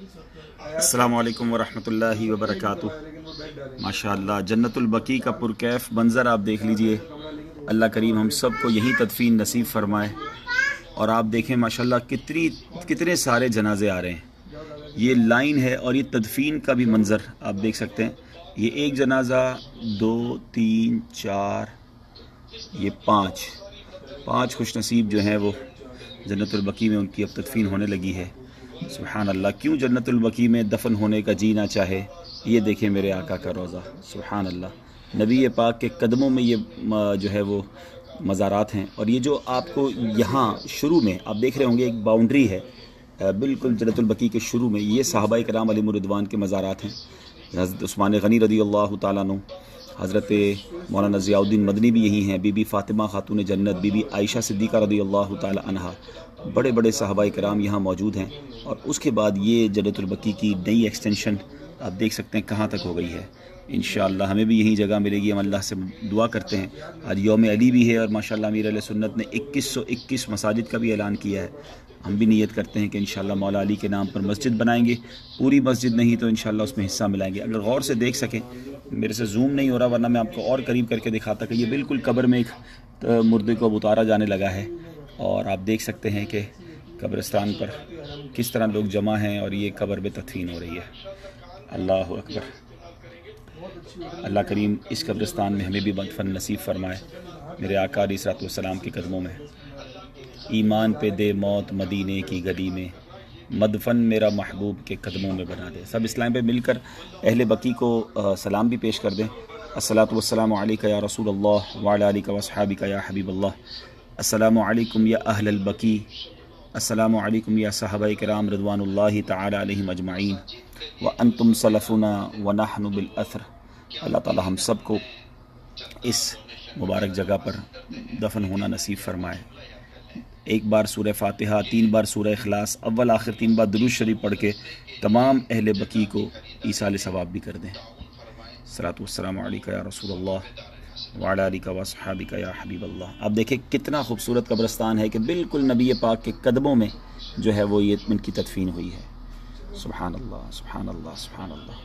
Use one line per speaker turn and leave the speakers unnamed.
अस्सलामु अलैकुम वरहमतुल्लाहि वबरकातुह। माशाअल्लाह जन्नतुल बकी का पुरकैफ मंज़र आप देख लीजिए। अल्लाह करीम हम सब को यहीं तदफीन नसीब फरमाए। और आप देखें माशाअल्लाह कितने सारे जनाजे आ रहे हैं। ये लाइन है और ये तदफीन का भी मंज़र आप देख सकते हैं। ये एक जनाजा, 2, 3, 4, ये 5 खुश नसीब जो हैं वो जन्नतुल बकी में उनकी अब तदफीन होने लगी है। सुभान अल्लाह, क्यों जन्नतुल बकी में दफन होने का जी ना चाहे। ये देखें मेरे आका का रोज़ा, सुभान अल्लाह, नबी पाक के कदमों में ये जो है वो मज़ारात हैं। और ये जो आपको यहाँ शुरू में आप देख रहे होंगे एक बाउंड्री है बिल्कुल जन्नतुल बकी के शुरू में, ये सहाबाए किराम अलैहिमुर रिदवान के मज़ारात हैं। हज़रत उस्मान गनी रज़ियल्लाहु ताला अन्हु, हज़रत मौलाना ज़ियाउद्दीन मदनी भी यही हैं, बीबी फ़ातिमा खातून जन्नत, बीबी आयशा सिद्दीक़ा रज़ियल्लाहु ताला अन्हा, बड़े बड़े सहाबाए किराम यहाँ मौजूद हैं। और उसके बाद ये जन्नतुल बकी की नई एक्सटेंशन आप देख सकते हैं कहाँ तक हो गई है। इंशाअल्लाह हमें भी यही जगह मिलेगी। हम अल्लाह से दुआ करते हैं। आज यौम अली भी है और माशाअल्लाह अमीर अहले सुन्नत ने 2121 मसाजिद का भी ऐलान किया है। हम भी नियत करते हैं कि इंशाअल्लाह मौला अली के नाम पर मस्जिद बनाएंगे। पूरी मस्जिद नहीं तो इंशाअल्लाह उसमें हिस्सा मिलाएंगे। अगर गौर से देख सकें, मेरे से जूम नहीं हो रहा वरना मैं आपको और करीब करके दिखाता कि ये बिल्कुल कब्र में एक मुर्दे को अब उतारा जाने लगा है। और आप देख सकते हैं कि कब्रिस्तान पर किस तरह लोग जमा हैं और ये कब्र में तदफीन हो रही है। अल्लाह अकबर। अल्लाह करीम इस कब्रिस्तान में हमें भी दफन नसीब फरमाए मेरे आका अलैहिस्सलातु वस्सलाम के कदमों में। ईमान पे दे मौत मदीने की गली में, मदफन मेरा महबूब के कदमों में बना दे। सब इस्लाम पे मिलकर अहले बकी को सलाम भी पेश कर दें। अस्सलातु वस्सलामु अलैका या रसूलल्लाह व अला आलिका व अस्हाबिका या हबीबल्लाह। अस्सलामु अलैकुम या अहलल बकी, अस्सलामु अलैकुम या सहाबाए किराम रिज़वानुल्लाहि तआला अलैहिम अजमाइन व अंतुम सलफुना व नहनु बिल अथर। अल्लाह ताला हम सब को इस मुबारक जगह पर दफन होना नसीब फरमाए। एक बार सूरह फातिहा, 3 बार सूरह इखलास, अव्वल आखिर 3 बार दुरूद शरीफ पढ़ के तमाम अहले बकी को ईसाल सवाब भी कर दें। सलातु वस्सलामु अलैका या रसूलल्लाह व अला आलिका व अस्हाबिका या हबीबल्लाह। आप देखें कितना खूबसूरत कब्रिस्तान है कि बिल्कुल नबी पाक के कदमों में जो है वो ये उनकी तदफीन हुई है। सुभान अल्लाह, सुभान अल्लाह, सुभान अल्लाह।